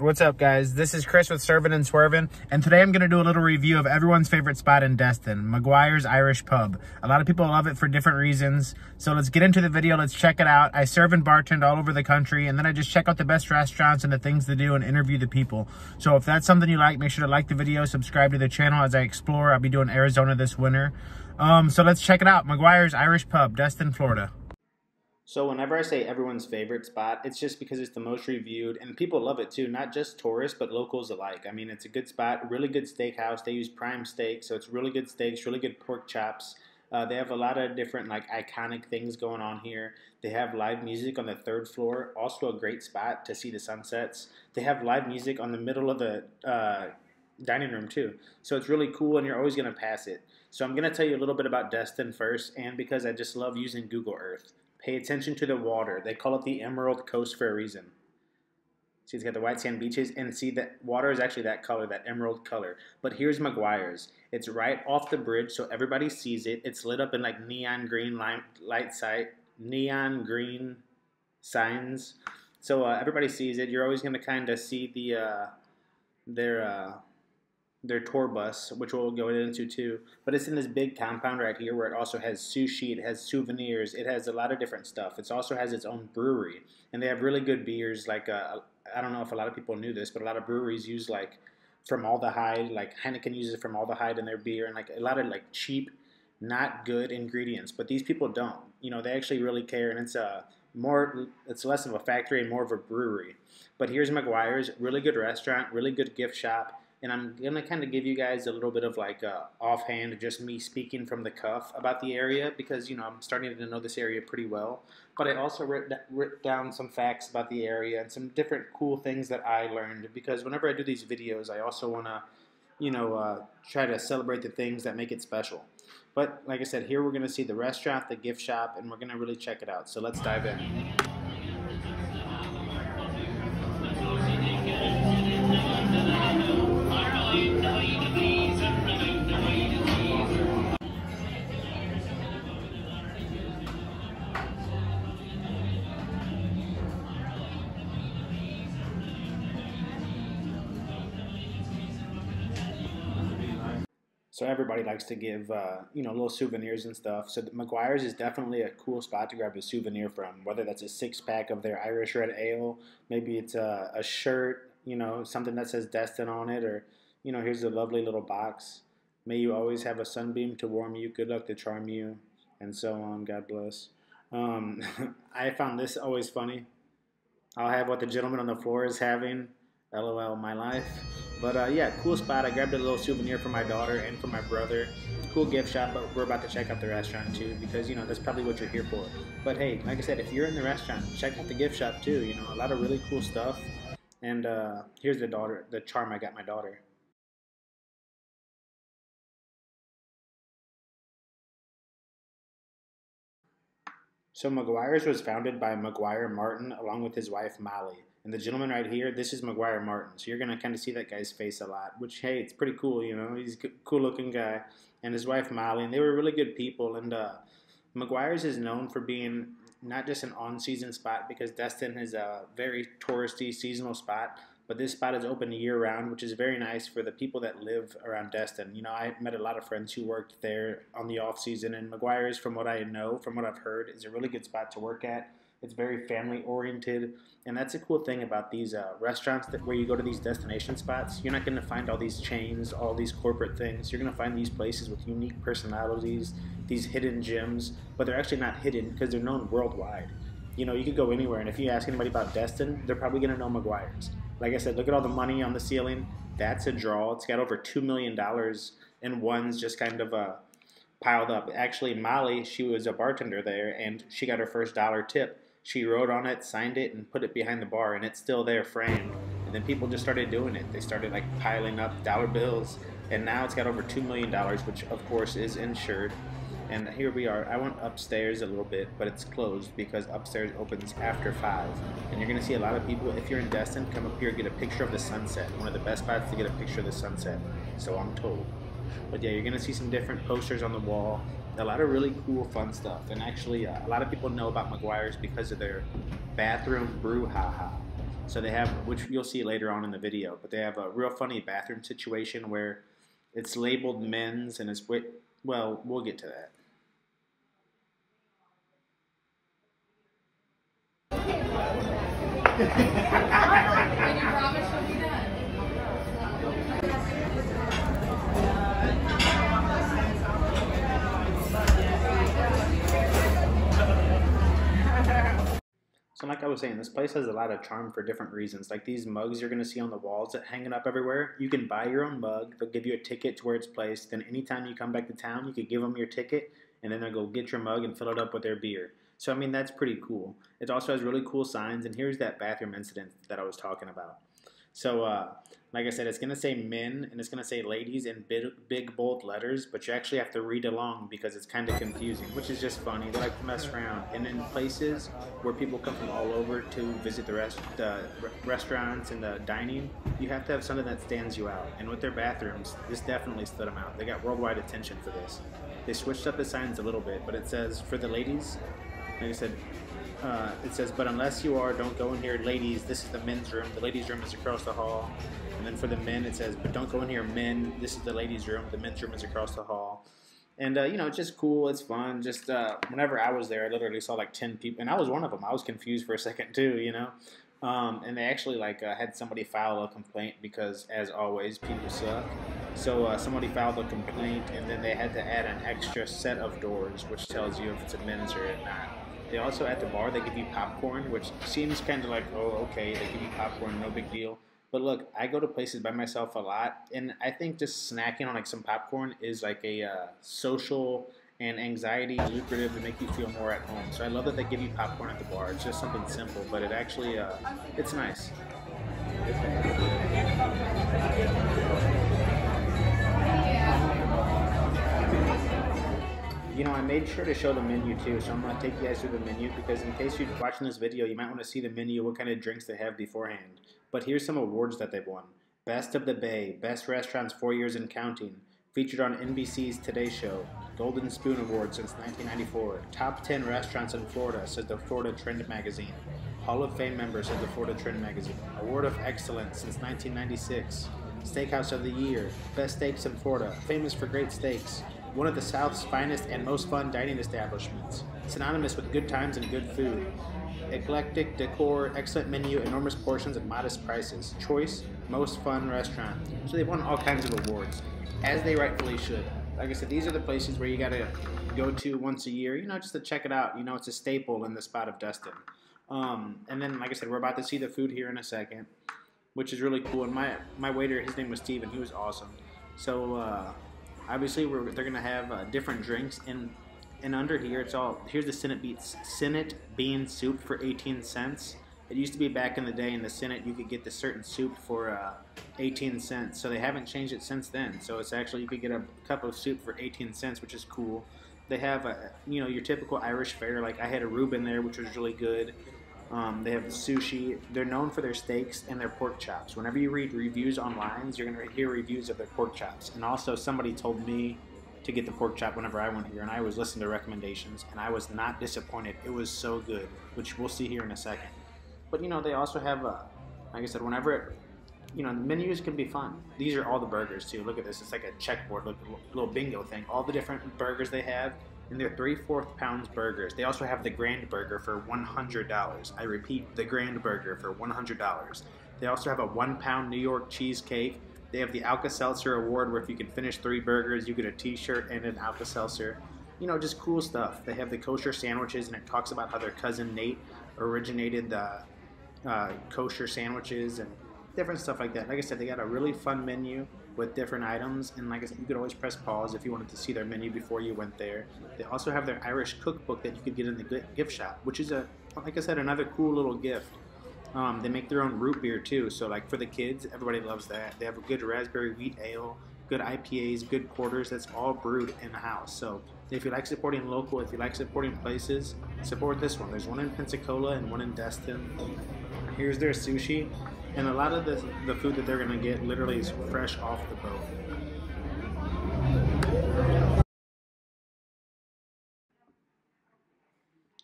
What's up, guys? This is Chris with Servin' and Swervin', and today I'm going to do a little review of everyone's favorite spot in Destin, Maguire's Irish Pub. A lot of people love it for different reasons, so let's get into the video. Let's check it out. I serve and bartend all over the country, and then I just check out the best restaurants and the things to do and interview the people. So if that's something you like, make sure to like the video, subscribe to the channel as I explore. I'll be doing Arizona this winter. So let's check it out. Maguire's Irish Pub, Destin, Florida. So whenever I say everyone's favorite spot, it's just because it's the most reviewed, and people love it too, not just tourists, but locals alike. I mean, it's a good spot, really good steakhouse. They use prime steak, so it's really good steaks, really good pork chops. They have a lot of different, like, iconic things going on here. They have live music on the 3rd floor, also a great spot to see the sunsets. They have live music on the middle of the dining room too, so it's really cool, and you're always going to pass it. So I'm going to tell you a little bit about Destin first, and because I just love using Google Earth. Pay attention to the water. They call it the Emerald Coast for a reason. See, it's got the white sand beaches, and see that water is actually that color, that emerald color. But here's Maguire's. It's right off the bridge, so everybody sees it. It's lit up in like neon green neon green signs. So everybody sees it. You're always going to kind of see the their tour bus, which we'll go into too. But it's in this big compound right here where it also has sushi, it has souvenirs, it has a lot of different stuff. It also has its own brewery, and they have really good beers. Like I don't know if a lot of people knew this, but a lot of breweries use like formaldehyde, like Heineken uses formaldehyde in their beer, and like a lot of like cheap, not good ingredients. But these people don't. You know, they actually really care, and it's less of a factory and more of a brewery. But here's Maguire's, really good restaurant, really good gift shop. And I'm going to kind of give you guys a little bit of like offhand, just me speaking from the cuff about the area because, you know, I'm starting to know this area pretty well. But I also wrote down some facts about the area and some different cool things that I learned because whenever I do these videos, I also want to, you know, try to celebrate the things that make it special. But like I said, here we're going to see the restaurant, the gift shop, and we're going to really check it out. So let's dive in. So everybody likes to give, you know, little souvenirs and stuff. So Maguire's is definitely a cool spot to grab a souvenir from, whether that's a 6-pack of their Irish Red Ale, maybe it's a shirt, you know, something that says Destin on it, or, you know, here's a lovely little box. May you always have a sunbeam to warm you, good luck to charm you, and so on, God bless. I found this always funny. I'll have what the gentleman on the floor is having. LOL my life. But yeah, cool spot. I grabbed a little souvenir for my daughter and for my brother. Cool gift shop, but we're about to check out the restaurant too because, you know, that's probably what you're here for. But hey, like I said, if you're in the restaurant, check out the gift shop too. You know, a lot of really cool stuff. And here's the charm I got my daughter. So Maguire's was founded by Maguire Martin along with his wife Molly. And the gentleman right here, this is Maguire Martin. So you're going to kind of see that guy's face a lot, which, hey, it's pretty cool, you know. He's a cool looking guy. And his wife Molly, and they were really good people. And Maguire's is known for being not just an on-season spot because Destin is a very touristy, seasonal spot. But this spot is open year-round, which is very nice for the people that live around Destin. You know, I met a lot of friends who worked there on the off-season, and Maguire's, from what I know, from what I've heard, is a really good spot to work at. It's very family-oriented, and that's a cool thing about these restaurants where you go to these destination spots. You're not going to find all these chains, all these corporate things. You're going to find these places with unique personalities, these hidden gems, but they're actually not hidden because they're known worldwide. You know, you could go anywhere, and if you ask anybody about Destin, they're probably going to know Maguire's. Like I said, look at all the money on the ceiling. That's a draw. It's got over $2 million in ones just kind of piled up. Actually, Molly, she was a bartender there, and she got her first $1 tip. She wrote on it, signed it, and put it behind the bar, and it's still there framed. And then people just started doing it. They started like piling up dollar bills, and now it's got over $2 million, which of course is insured. And here we are. I went upstairs a little bit, but it's closed because upstairs opens after 5. And you're going to see a lot of people, if you're in Destin, come up here and get a picture of the sunset. One of the best spots to get a picture of the sunset, so I'm told. But yeah, you're going to see some different posters on the wall. A lot of really cool, fun stuff. And actually, a lot of people know about Maguire's because of their bathroom brouhaha. So they have, which you'll see later on in the video, but they have a real funny bathroom situation where it's labeled men's and it's, well, we'll get to that. And you promise you'll be done. So like I was saying, this place has a lot of charm for different reasons. Like these mugs you're going to see on the walls that hanging up everywhere. You can buy your own mug. They'll give you a ticket to where it's placed. Then anytime you come back to town, you could give them your ticket, and then they'll go get your mug and fill it up with their beer. So I mean, that's pretty cool. It also has really cool signs, and here's that bathroom incident that I was talking about. So like I said, it's going to say men and it's going to say ladies in big bold letters, but you actually have to read along because it's kind of confusing, which is just funny. They like to mess around. And in places where people come from all over to visit the restaurants and the dining, you have to have something that stands you out. And with their bathrooms, this definitely stood them out. They got worldwide attention for this. They switched up the signs a little bit, but it says for the ladies, like I said, it says, but unless you are, don't go in here, ladies. This is the men's room. The ladies' room is across the hall. And then for the men, it says, but don't go in here, men. This is the ladies' room. The men's room is across the hall. And, you know, it's just cool. It's fun. Just whenever I was there, I literally saw like 10 people. And I was one of them. I was confused for a second, too, you know. And they actually, like, had somebody file a complaint because, as always, people suck. So somebody filed a complaint, and then they had to add an extra set of doors, which tells you if it's a men's or not. They also, at the bar, they give you popcorn, which seems kind of like, oh, okay, they give you popcorn, no big deal. But look, I go to places by myself a lot, and I think just snacking on like some popcorn is like a social and anxiety lucrative to make you feel more at home. So I love that they give you popcorn at the bar. It's just something simple, but it actually, it's nice. You know, I made sure to show the menu too, so I'm going to take you guys through the menu because in case you're watching this video, you might want to see the menu, what kind of drinks they have beforehand. But here's some awards that they've won. Best of the Bay, Best Restaurants 4 years and counting, featured on NBC's Today Show, Golden Spoon Award since 1994, Top 10 Restaurants in Florida, says the Florida Trend magazine, Hall of Fame member, says the Florida Trend magazine, Award of Excellence since 1996, Steakhouse of the Year, Best Steaks in Florida, famous for great steaks, one of the South's finest and most fun dining establishments, synonymous with good times and good food, eclectic decor, excellent menu, enormous portions at modest prices, choice, most fun restaurant. So they've won all kinds of awards, as they rightfully should. Like I said, these are the places where you gotta go to once a year, you know, just to check it out. You know, it's a staple in the spot of Destin. And then, like I said, we're about to see the food here in a second, which is really cool. And my waiter, his name was Steven, he was awesome. So, obviously, they're going to have different drinks, and under here, here's the Senate bean soup for 18 cents. It used to be back in the day in the Senate, you could get the certain soup for 18 cents. So they haven't changed it since then. So it's actually, you could get a cup of soup for 18 cents, which is cool. They have, you know, your typical Irish fare. Like I had a Reuben there, which was really good. They have sushi. They're known for their steaks and their pork chops. Whenever you read reviews online, you're going to hear reviews of their pork chops. And also, somebody told me to get the pork chop whenever I went here, and I was listening to recommendations, and I was not disappointed. It was so good, which we'll see here in a second. But, you know, they also have, like I said, whenever, you know, the menus can be fun. These are all the burgers, too. Look at this. It's like a checkboard, look, a little bingo thing. All the different burgers they have. And they're 3/4 pounds burgers. They also have the Grand Burger for $100. I repeat, the Grand Burger for $100. They also have a 1-pound New York cheesecake. They have the Alka-Seltzer Award, where if you can finish 3 burgers, you get a t-shirt and an Alka-Seltzer. You know, just cool stuff. They have the kosher sandwiches, and it talks about how their cousin Nate originated the kosher sandwiches and different stuff like that. Like I said, they got a really fun menu with different items, and like I said, you could always press pause if you wanted to see their menu before you went there. They also have their Irish cookbook that you could get in the gift shop, which is, like I said, another cool little gift. They make their own root beer too, so like for the kids, everybody loves that. They have a good raspberry wheat ale, good IPAs, good porters. That's all brewed in the house. So if you like supporting local, if you like supporting places, support this one. There's one in Pensacola and one in Destin. Here's their sushi. And a lot of the food that they're going to get literally is fresh off the boat.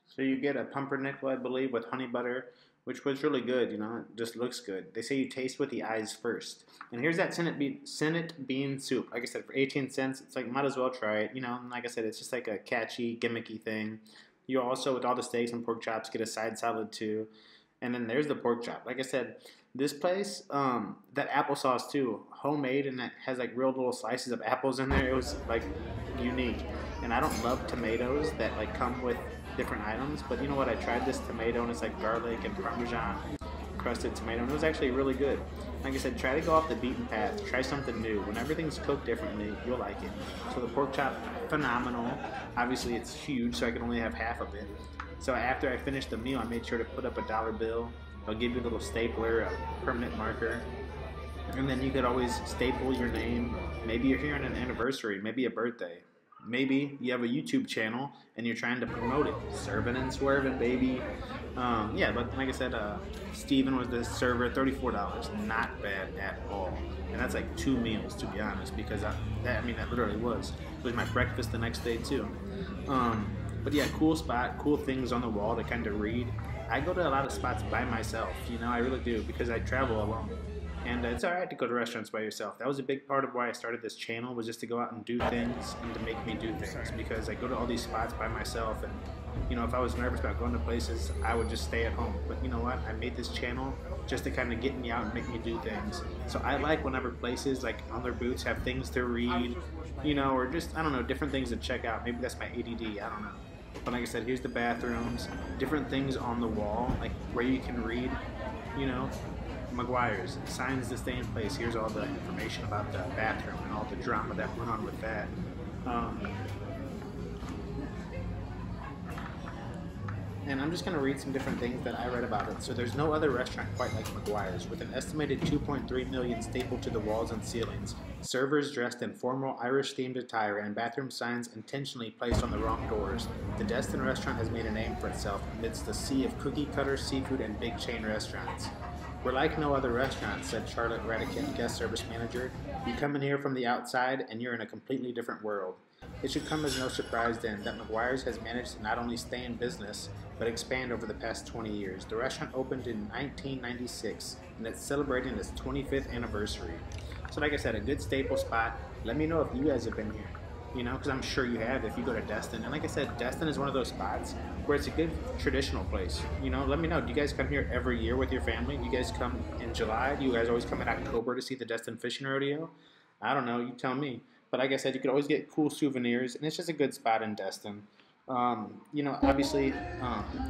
So you get a pumpernickel, I believe, with honey butter, which was really good. You know, it just looks good. They say you taste with the eyes first. And here's that Senate bean soup. Like I said, for 18 cents, it's like, might as well try it. You know, and like I said, it's just like a catchy, gimmicky thing. You also, with all the steaks and pork chops, get a side salad too. And then there's the pork chop. Like I said, this place, that applesauce too, homemade, and it has like real little slices of apples in there. It was like unique. And I don't love tomatoes that like come with different items, but you know what? I tried this tomato, and it's like garlic and Parmesan crusted tomato, and it was actually really good. Like I said, try to go off the beaten path. Try something new. When everything's cooked differently, you'll like it. So the pork chop, phenomenal. Obviously, it's huge, so I can only have half of it. So after I finished the meal, I made sure to put up a dollar bill. They'll give you a little stapler, a permanent marker, and then you could always staple your name. Maybe you're here on an anniversary, maybe a birthday. Maybe you have a YouTube channel and you're trying to promote it. Serving and swerving, baby. Yeah, but like I said, Steven was the server, $34. Not bad at all. And that's like 2 meals, to be honest, because that literally was. It was my breakfast the next day, too. But yeah, cool spot, cool things on the wall to kind of read. I go to a lot of spots by myself, you know, I really do, because I travel alone. And it's alright to go to restaurants by yourself. That was a big part of why I started this channel, was just to go out and do things and to make me do things. Because I go to all these spots by myself, and you know, if I was nervous about going to places, I would just stay at home. But you know what? I made this channel just to kind of get me out and make me do things. So I like whenever places like on their booths have things to read, you know, or just, I don't know, different things to check out. Maybe that's my ADD, I don't know. But like I said, here's the bathrooms, different things on the wall, like where you can read, you know. Maguires, signs to stay in place. Here's all the information about the bathroom and all the drama that went on with that. And I'm just going to read some different things that I read about it. So there's no other restaurant quite like Maguire's, with an estimated 2.3 million stapled to the walls and ceilings, servers dressed in formal Irish-themed attire, and bathroom signs intentionally placed on the wrong doors. The Destin restaurant has made a name for itself amidst the sea of cookie-cutter, seafood, and big chain restaurants. "We're like no other restaurant," said Charlotte Radican, guest service manager. "You come in here from the outside, and you're in a completely different world." It should come as no surprise then that Maguire's has managed to not only stay in business, but expand over the past 20 years. The restaurant opened in 1996, and it's celebrating its 25th anniversary. So like I said, a good staple spot. Let me know if you guys have been here, you know, because I'm sure you have if you go to Destin. And like I said, Destin is one of those spots where it's a good traditional place. You know, let me know. Do you guys come here every year with your family? Do you guys come in July? Do you guys always come in October to see the Destin Fishing Rodeo? I don't know. You tell me. But like I said, you could always get cool souvenirs, and it's just a good spot in Destin. You know, obviously,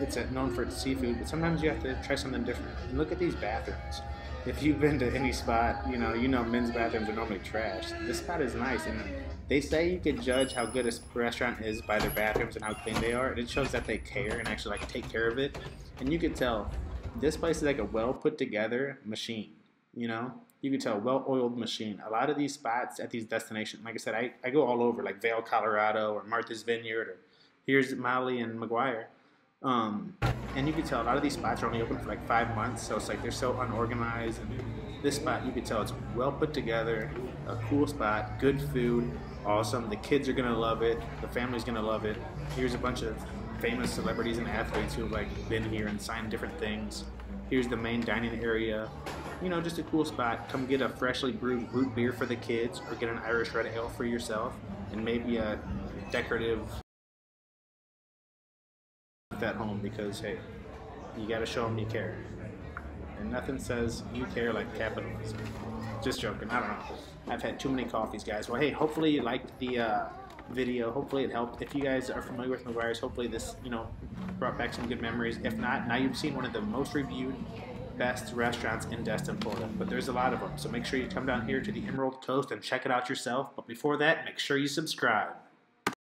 it's known for its seafood, but sometimes you have to try something different. And look at these bathrooms. If you've been to any spot, you know men's bathrooms are normally trash. This spot is nice, and they say you can judge how good a restaurant is by their bathrooms and how clean they are. And it shows that they care and actually like take care of it. And you can tell this place is like a well put together machine. You know, you can tell, a well-oiled machine. A lot of these spots at these destinations, like I said, I go all over, like Vail, Colorado, or Martha's Vineyard, or here's Molly and Maguire. And you can tell a lot of these spots are only open for like 5 months, so it's like they're so unorganized. And this spot, you can tell it's well put together, a cool spot, good food, awesome. The kids are gonna love it. The family's gonna love it. Here's a bunch of famous celebrities and athletes who have like been here and signed different things. Here's the main dining area. You know, just a cool spot. Come get a freshly brewed root beer for the kids, or get an Irish red ale for yourself, and maybe a decorative at home, because hey, you gotta show them you care. And nothing says you care like capitalism. Just joking, I don't know. I've had too many coffees, guys. Well, hey, hopefully you liked the video. Hopefully it helped. If you guys are familiar with Maguires, hopefully this, you know, brought back some good memories. If not, now you've seen one of the most reviewed, best restaurants in Destin, Florida. But there's a lot of them, so make sure you come down here to the Emerald Coast and check it out yourself. But before that, make sure you subscribe.